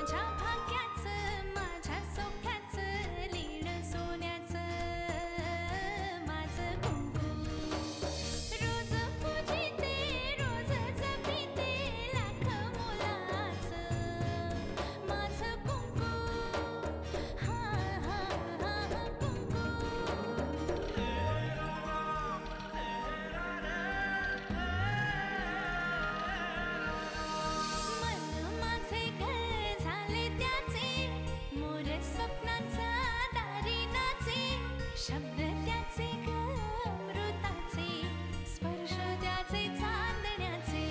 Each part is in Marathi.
माझ्या भाग्याचं माझ्या सौख्याचं लीण सोन्याचं माझं कुंकू रोज पूजिते रोज जपिते लाख मोलाचं माझं कुंकू हा हा हा कुंकू मन माझे घर झाले त्याचे मोर स्वप्नाचा दारी नाचे शब्द त्याचे अमृताचे स्पर्श त्याचे चांदण्याचे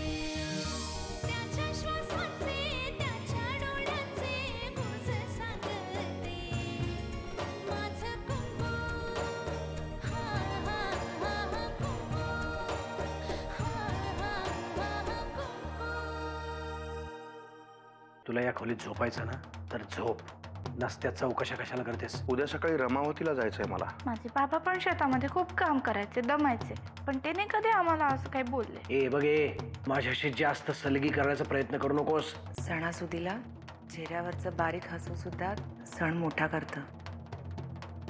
त्याच्या श्वासाचे त्याच्या डोळ्याचे गुज सांगते माझं कुंकू हा हा हा कुंकू हा हा हा कुंकू तुला या खोलीत झोपायचं ना तर झोप. नसत्या चौकशा कशाला करतेस? उद्या सकाळी रमावतीला जायचंय मला. माझे बाबा पण शेतामध्ये खूप काम करायचे दमायचे पण ते नाही कधी आम्हाला असं काही बोलले. ए बघे माझ्याशी जास्त सलगी करण्याचा प्रयत्न करू नकोस. सणासुदीला चेहऱ्यावरचं बारीक हसू सुद्धा सण मोठा करतं.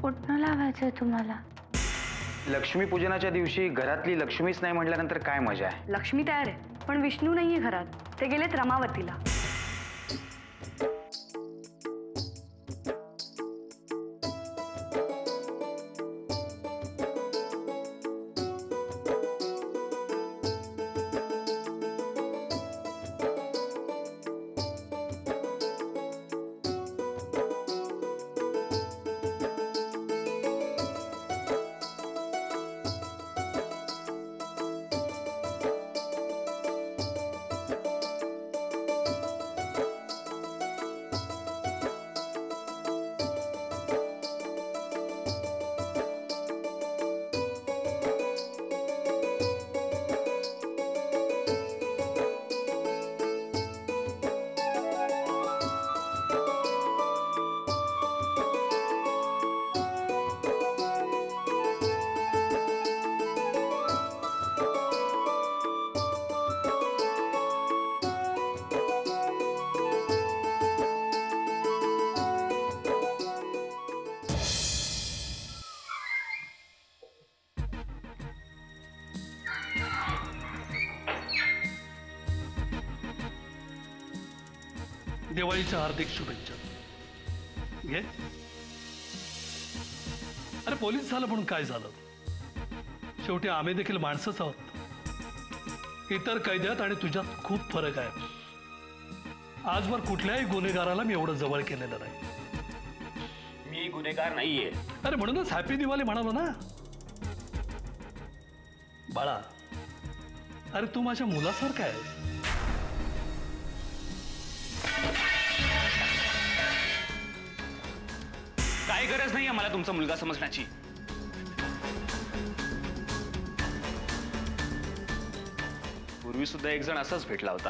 उठणं लावायचंय तुम्हाला. लक्ष्मीपूजनाच्या दिवशी घरातली लक्ष्मीच नाही म्हटल्यानंतर काय मजा आहे? लक्ष्मी तयार आहे पण विष्णू नाहीये घरात. ते गेलेत रमावतीला. दिवाळीच्या हार्दिक शुभेच्छा. घे. अरे पोलीस झालं म्हणून काय झालं? शेवटी आम्ही देखील माणसंच आहोत. इतर कैद्यात आणि तुझ्यात खूप फरक आहे. आजवर कुठल्याही गुन्हेगाराला मी एवढं जवळ केलेलं नाही. मी गुन्हेगार नाहीये. अरे म्हणूनच हॅपी दिवाळी म्हणालो ना. बाळा अरे तू माझ्या मुलासारखा आहे. काही गरज नाहीये मला तुमचा मुलगा समजण्याची. पूर्वी सुद्धा एक जण असाच भेटला होता.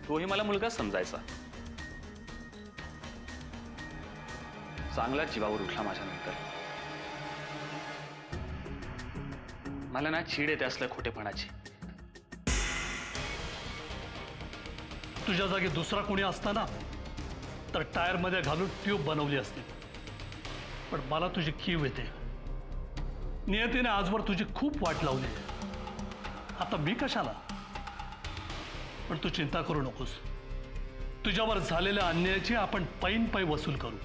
तोही मला मुलगा समजायचा. चांगला जीवावर उठला माझ्यानंतर. मला ना चीड येते असल्या खोटेपणाची. तुझ्या जागी दुसरा कोणी असताना तर टायर मध्ये घालून ट्यूब बनवली असती. पण मला तुझी कीव येते. नियतीने आजवर तुझी खूप वाट लावली. आता मी कशाला? पण तू चिंता करू नकोस. तुझ्यावर झालेल्या अन्यायाची आपण पैन पै वसूल करू.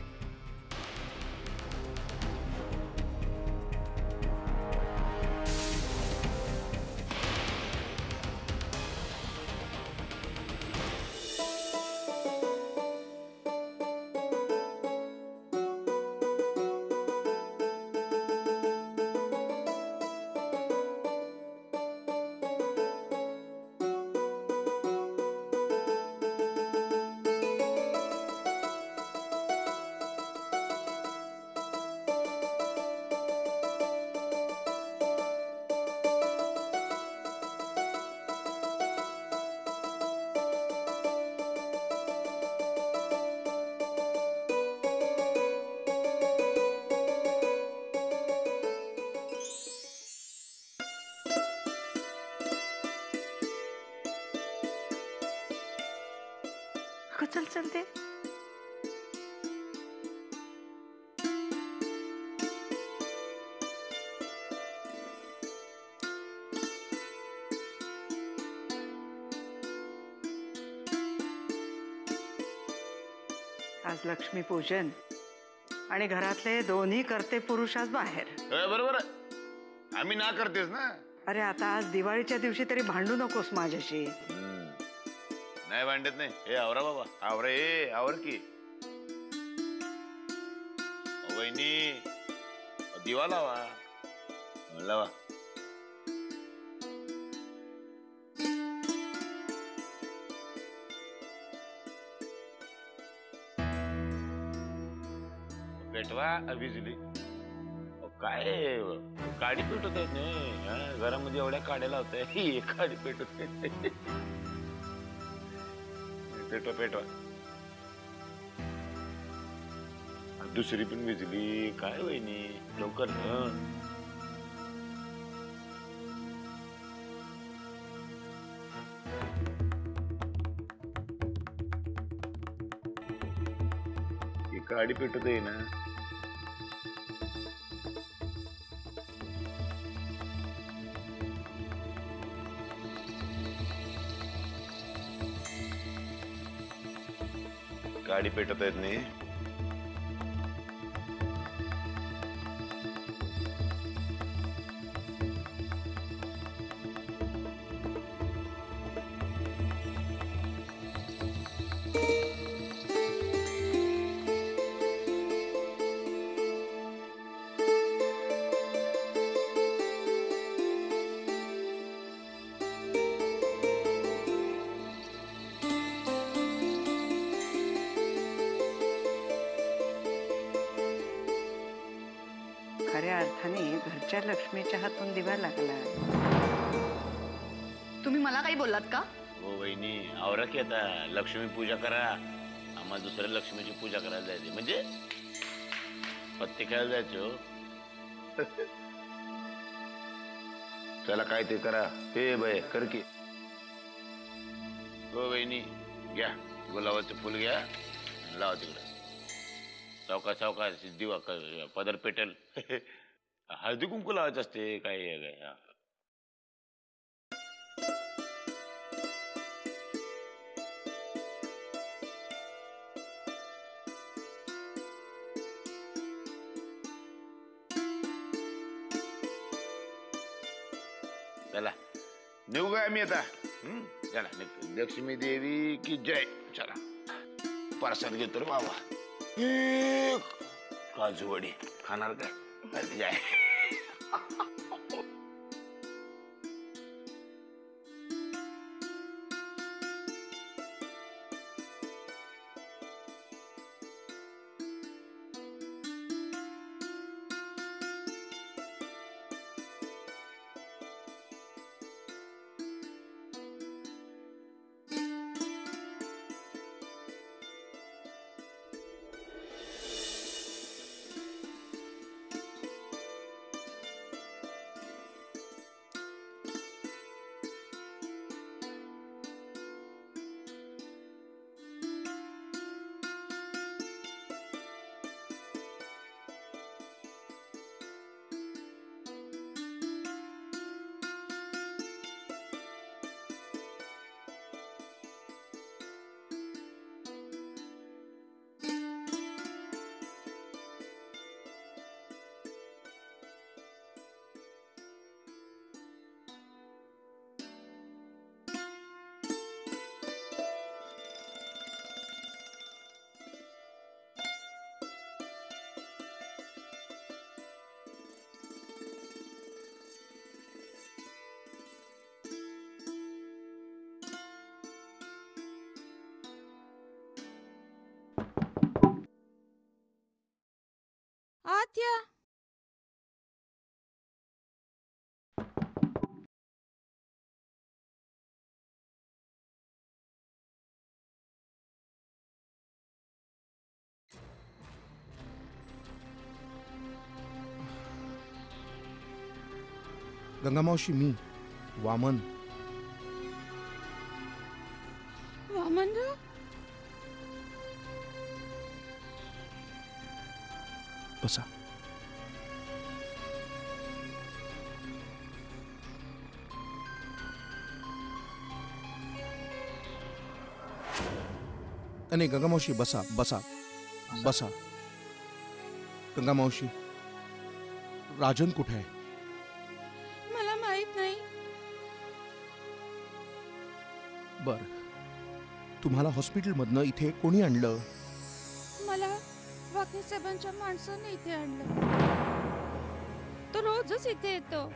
अगं चल चल ते आज लक्ष्मीपूजन आणि घरातले दोन्ही करते पुरुष आज बाहेर. बरोबर आहे. आम्ही ना करतेस ना. अरे आता आज दिवाळीच्या दिवशी तरी भांडू नकोस माझ्याशी. नाही भांडत नाही. हे आवरा बाबा, आवरा. हे आवर की वहिनी, दिवा लावा लावा. पेटवा बिजली. काय काडी पेटवत आहेत नाही घरामध्ये एवढ्या काड्या लावताय. ही काडी पेटवत पेटवा पेटवा. दुसरी पण बिजली. काय वहिनी लवकर ना. ही काडी पेटवत आहे ना. गाडी पेटत आहेत नाही. खऱ्या अर्थाने घरच्या लक्ष्मीच्या हातून दिवा लागला. तुम्ही मला काही बोललात का? हो वहिनी, आवरा की आता. लक्ष्मी पूजा करा. आम्हाला दुसऱ्या लक्ष्मीची पूजा करायला जायचे. म्हणजे पत्ते खेळायला जायचे. हो चला काय ते करा. हे बाय कर की. हो वहिनी घ्या गुलाबाचं फुल घ्या लावा तिकडे. चौका चौका दिवा पदर पेटेल. हळदी कुंकू लावायचं असते. काय चला निघू काय आम्ही आता. चला लक्ष्मी देवी की जय. चला प्रसाद घेतो रे बाबा. काजू वडी खाणार काय. जय. आत्या. गंगामावशी मी वामन. वामनराव बसा. नाही गंगामावशी बसा बसा बसा. गंगामावशी राजन कुठे आहे? मला माहित नाही. बर, तुम्हाला हॉस्पिटलमधनं इथे कोणी आणलं? मला वाकणे साहेबांच्या माणसाने इथे आणलं. तो रोजच इथे येतो.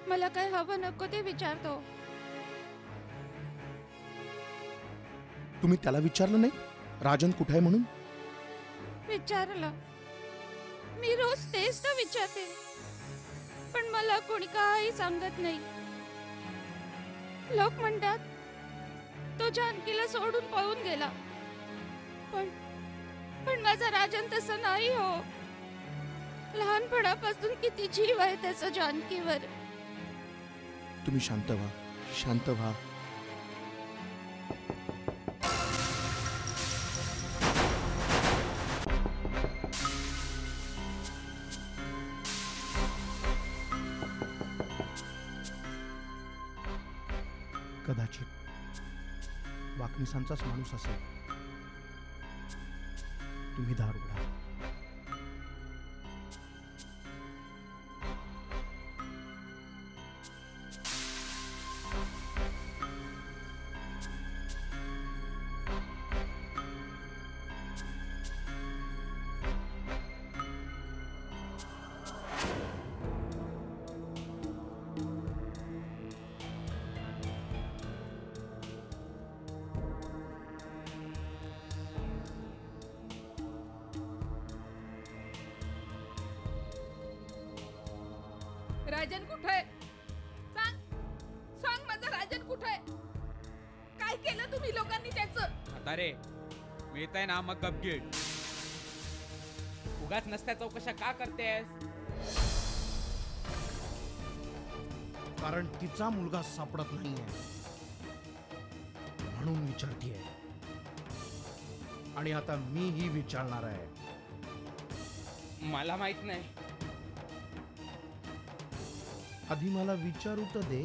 मला काय हवं नको ते विचारतो. तुम्ही त्याला विचारलं नाही राजन कुठे आहे म्हणून? विचारलं. मी रोज तेच तर विचारते, पण मला कोणी काही सांगत नाही. लोक म्हणतात तो जानकीला सोडून पळून गेला, पण माझा राजन तसं नाही हो. लहानपणापासून किती जीव आहे त्याचा जानकीवर. तुम्ही शांत व्हा, शांत व्हा. कदाचित वाकणीसांचाच माणूस असेल. तुम्ही दार उघडा. राजन कुठे? सांग सांग, माझा राजन कुठे? काय केलं तुम्ही लोकांनी त्याचं? आता रे मिळतंय ना मग गपगीट. उगाच नसत्या चौकशा का करतेस? कारण तिचा मुलगा सापडत नाहीये म्हणून विचारतीये. आणि आता मीही विचारणार आहे. मला माहित नाही. आधी मला विचारू तर दे.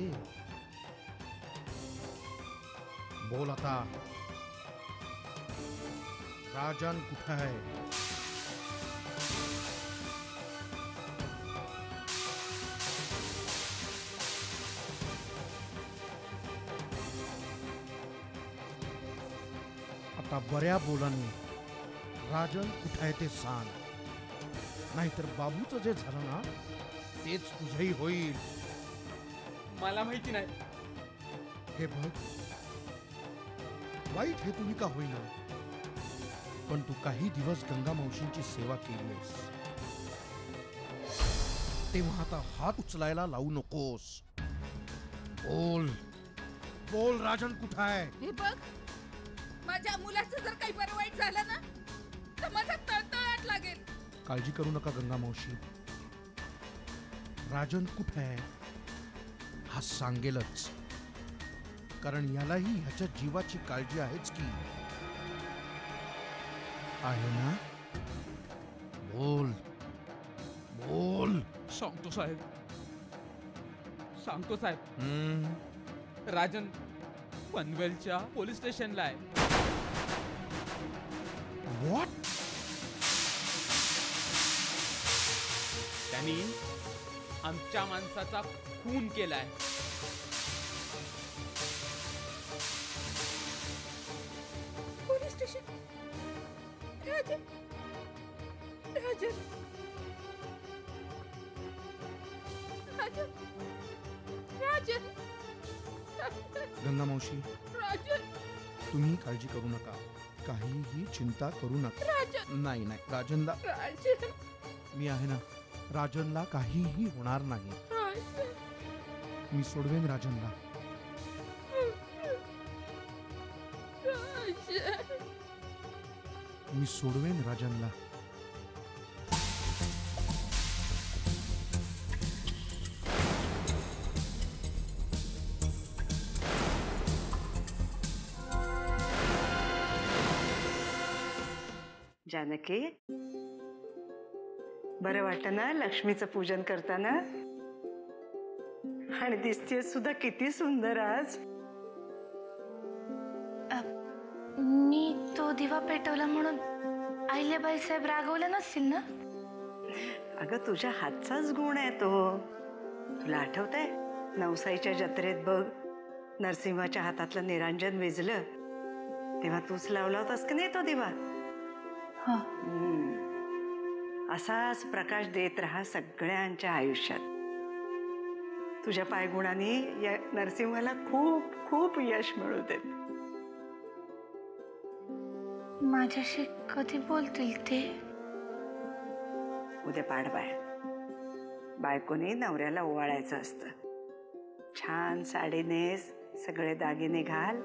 बोल आता, राजन कुठे आहे? आता बऱ्या बोलांनी राजन कुठे आहे ते सांग. नाहीतर बाबूचं जे झालं ना तेच तुझंही होईल. मला माहिती नाही. हे बघ, वाईट हे तुम्ही का होईना, पण तू काही दिवस गंगा मावशींची सेवा केलीस, तेव्हा आता हात उचलायला लावू नकोस. बोल बोल, राजन कुठे आहे? हे बघ, माझ्या मुलाचं जर काही बरं वाईट झालं ना तर माझा तळतळाट लागेल. काळजी करू नका गंगा मावशी. राजन कुठे आहे हा सांगेलच, कारण यालाही ह्याच्या जीवाची काळजी आहेच की. आहे ना? बोल बोल. सांगतो साहेब, सांगतो साहेब. राजन पनवेलच्या पोलीस स्टेशनला आहे. व्हॉट? त्यांनी आमच्या माणसाचा खून केलाय. Police station? राजन राजन राजन राजन गंगा मावशी, राजन तुम्ही काळजी करू नका, काहीही चिंता करू नका. राजन नाही नाही, राजनला राजन मी आहे ना. राजनला काहीही होणार नाही. राजन मी सोडवेन राजनला. राजन मी सोडवेन राजनला. जानकी, बरं वाटतं ना लक्ष्मीचं पूजन करताना? आणि दिसतेय सुद्धा किती सुंदर आज. मी तो दिवा पेटवला म्हणून अहिल्याबाई साहेब रागवले नसतील ना? अगं तुझ्या हातचाच गुण आहे तो. तुला आठवतंय नवसाईच्या जत्रेत बघ नरसिंहाच्या हातातलं निरांजन विझलं तेव्हा तूच लावला होतास की नाही तो दिवा? असाच प्रकाश देत राहा सगळ्यांच्या आयुष्यात. तुझ्या पायगुणाने या नरसिंहाला खूप खूप यश मिळू देत. माझ्याशी कधी बोलतील ते? उद्या पाडवाय बायकोने नवऱ्याला ओवाळायचं असतं. छान साडी नेस, सगळे दागिने घाल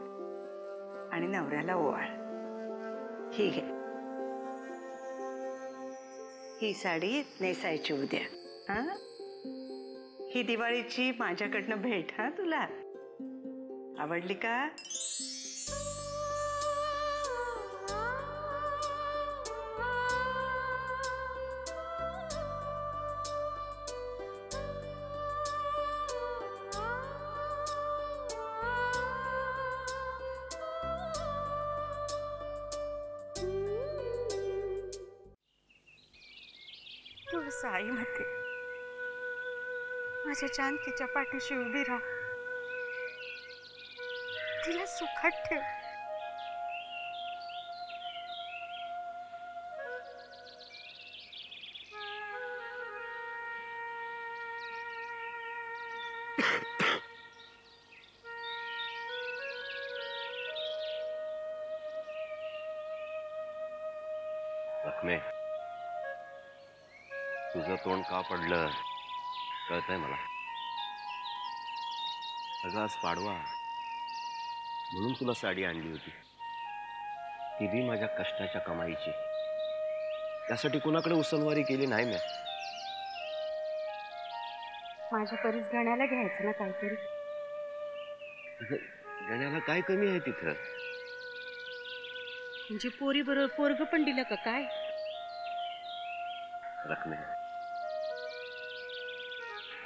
आणि नवऱ्याला ओवाळ. ही घे, ही साडी नेसायची उद्या. हा, ही दिवाळीची माझ्याकडनं भेट. हा, तुला आवडली का? तू साई मध्ये माझ्या जानकीच्या पाठीशी उभी राहा. तिला सुखात ठेव. लक्ष्मी, तुझं तोंड का पडलं कळतंय मला. अगं आज पाडवा म्हणून तुला साडी आणली होती, ती बी माझ्या कष्टाच्या कमाईची. त्यासाठी कुणाकडे उसनवारी केली नाही मी. माझ्या परीस गण्याला घ्यायचं ना काहीतरी. गण्याला काय कमी आहे तिथं? म्हणजे पोरी बरोबर पोरग पण दिलं का काय? रखमे,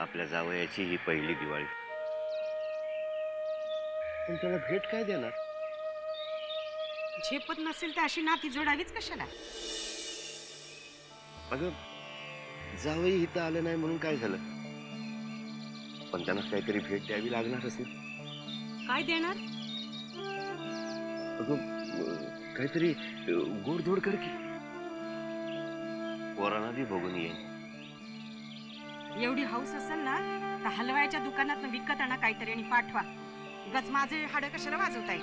आपल्या जावयाची ही पहिली दिवाळी, पण त्याला भेट काय देणार? झेपत नसेल तर अशी नाती जोडावीच कशाला? अगं जावई इथं आलं नाही म्हणून काय झालं, पण त्यांना काहीतरी भेट द्यावी लागणार असेल. काय देणार? अगं काहीतरी गोडधोड कर की, पोरांना बी बघून येईल. एवढी हौस असेल ना तर हलवायच्या दुकानात विकत आणा काहीतरी आणि पाठवा. गच माझे हाड कशाला वाजवताय?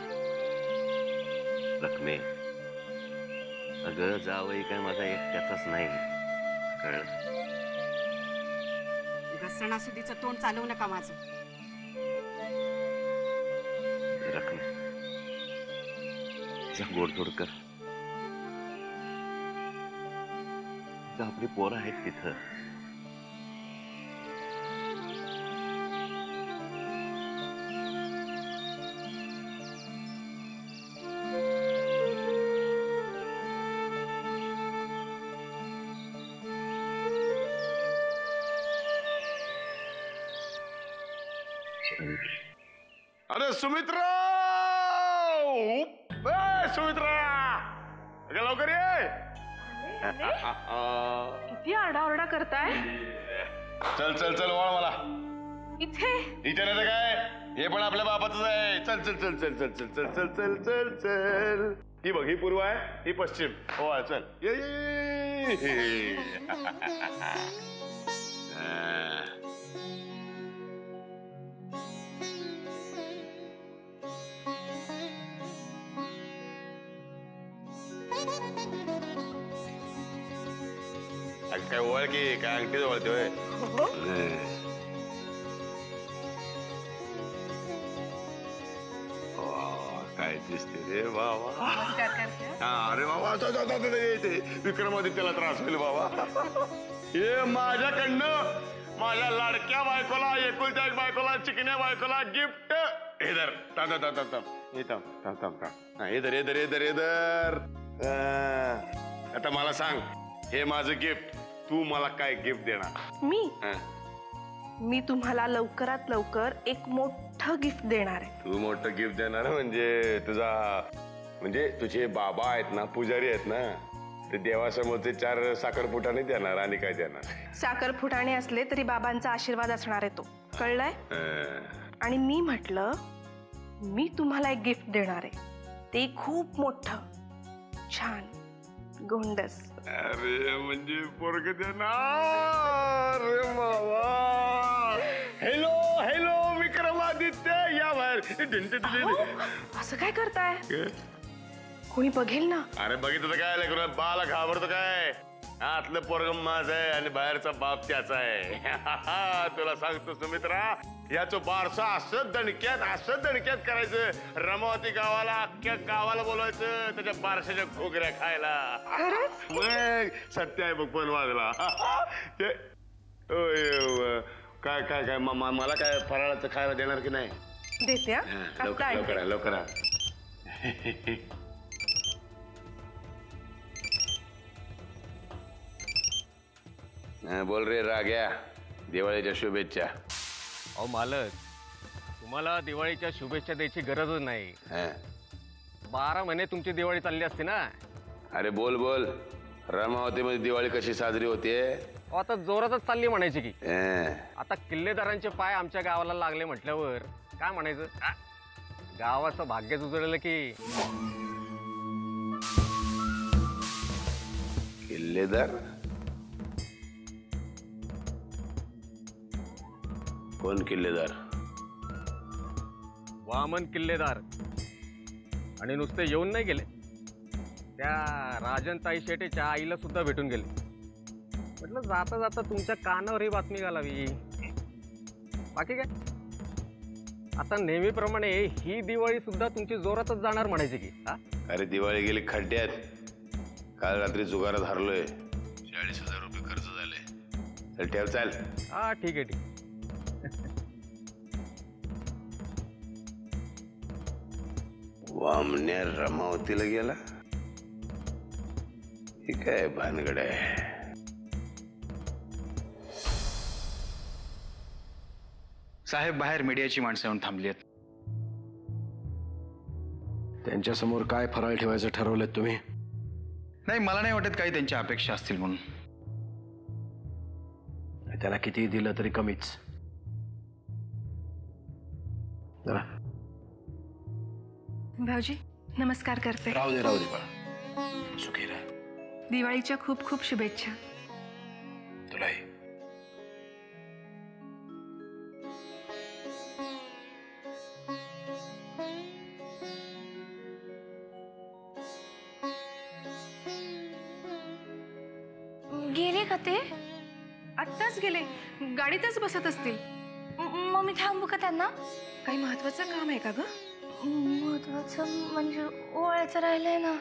लक्ष्मी, अगं जावई काय माझा एकट्याचाच नाही, कळलं? सणासुदीचं तोंड चालवू नका माझं. लक्ष्मी, जा गोडधोड कर. आपली पोरं आहेत तिथं. अरे सुमित्रा, सुमित्रा, लवकर ये. किती आरडाओरडा करताय? चल चल चल, वळ मला. इथे इथे नाही काय, हे पण आपल्या बापाचंच आहे. चल चल चल चल चल चल चल चल चल चल चल. ही बघ, ही पूर्व आहे, ही पश्चिम. हो चल ये ये. काय ओळख की काय अंगठी ओळखते होय? काय दिसते रे बाबा. अरे बाबा विक्रमादित्यला त्रास होईल बाबा. हे माझ्याकडनं माझ्या लाडक्या बायकोला, एकुलत्या एक बायकोला, चिकन्या बायकोला गिफ्ट. हे धर, थांब थांब थांब थांब, हे थांब थांब थांब थांब. हे धर, हे धर, हे धर, हे धर. आता मला सांग, हे माझं गिफ्ट तू मला काय गिफ्ट देणार? मी तुम्हाला लवकरात लवकर एक मोठं गिफ्ट देणार आहे. तू मोठं गिफ्ट देणार म्हणजे तुझे बाबा आहेत ना, पुजारी आहेत ना, ते देवासमोरचे 4 साखरपुटाने देणार आणि काय देणार? साखरपुटाणे असले तरी बाबांचा आशीर्वाद असणार आहे तो, कळलंय? आणि मी म्हटलं मी तुम्हाला एक गिफ्ट देणार आहे, ते खूप मोठं छान गोंडस. अरे म्हणजे पोरग देणार. अरे बाबा, हॅलो हॅलो विक्रमादित्य, या बाहेर. असं काय करताय? कोणी बघेल ना. अरे बघितलं काय लेकरं, बाला घाबरतो काय? आतलं पोरग माझं आहे आणि बाहेरचा बाप त्याचा आहे. तुला सांगतो सुमित्रा, याचं बारसा असं दणक्यात करायचं. रमावती गावाला, अख्ख्या गावाला बोलवायचं त्याच्या बारशाच्या घोगऱ्या खायला. मग सत्य आहे बघ पण वाजला. काय काय काय मला काय फराळाचं खायला देणार की नाही? देते. लवकर. बोल रे राग्या, दिवाळीच्या शुभेच्छा. अहो मालक, तुम्हाला दिवाळीच्या शुभेच्छा द्यायची गरजच नाही. 12 महिने तुमची दिवाळी चालली असते ना. अरे बोल, रमावतीमध्ये दिवाळी कशी साजरी होते? आता जोरातच चालली म्हणायची की. आता किल्लेदारांचे पाय आमच्या गावाला लागले म्हटल्यावर काय म्हणायचं? गावाचं भाग्यच उजळलं की. किल्लेदार कोण? किल्लेदार वामन किल्लेदार. आणि नुसते येऊन नाही गेले, त्या राजनताई शेटेच्या आईला सुद्धा भेटून गेले. म्हटलं जाता जाता तुमच्या कानावर ही बातमी घालावी. बाकी काय, आता नेहमीप्रमाणे ही दिवाळी सुद्धा तुमची जोरातच जाणार म्हणायची की. अरे दिवाळी गेली खड्ड्यात. काल रात्री जुगारात हरलोय. 40,000 रुपये खर्च झाले. चल ठेव, चाल. हा ठीक आहे. वामण्या रमावतीला गेला? हे काय भानगड आहे? साहेब, बाहेर मीडियाची माणसं येऊन थांबली आहेत. त्यांच्यासमोर काय फराळ ठेवायचं ठरवलं तुम्ही? नाही, मला नाही वाटत काही त्यांच्या अपेक्षा असतील म्हणून. त्याला किती दिलं तरी कमीच. भाऊजी नमस्कार करते. राहू दे बाळा, सुखी राह. दिवाळीच्या खूप खूप शुभेच्छा. तुलाही. गेले का ते? आत्ताच गेले, गाडीतच बसत असतील. मग मी थांबू का त्यांना? काही महत्वाचं काम आहे का ग? महत्वाचं म्हणजे ओवाळायचं राहिलंय ना.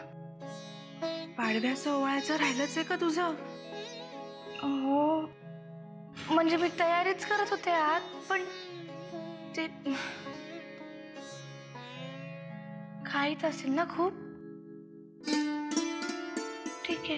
पाडव्याचं ओवाळायचं राहिलंच आहे का तुझं? हो, म्हणजे मी तयारीच करत होते आत, पण ते खाईत असेल ना खूप. ठीक आहे.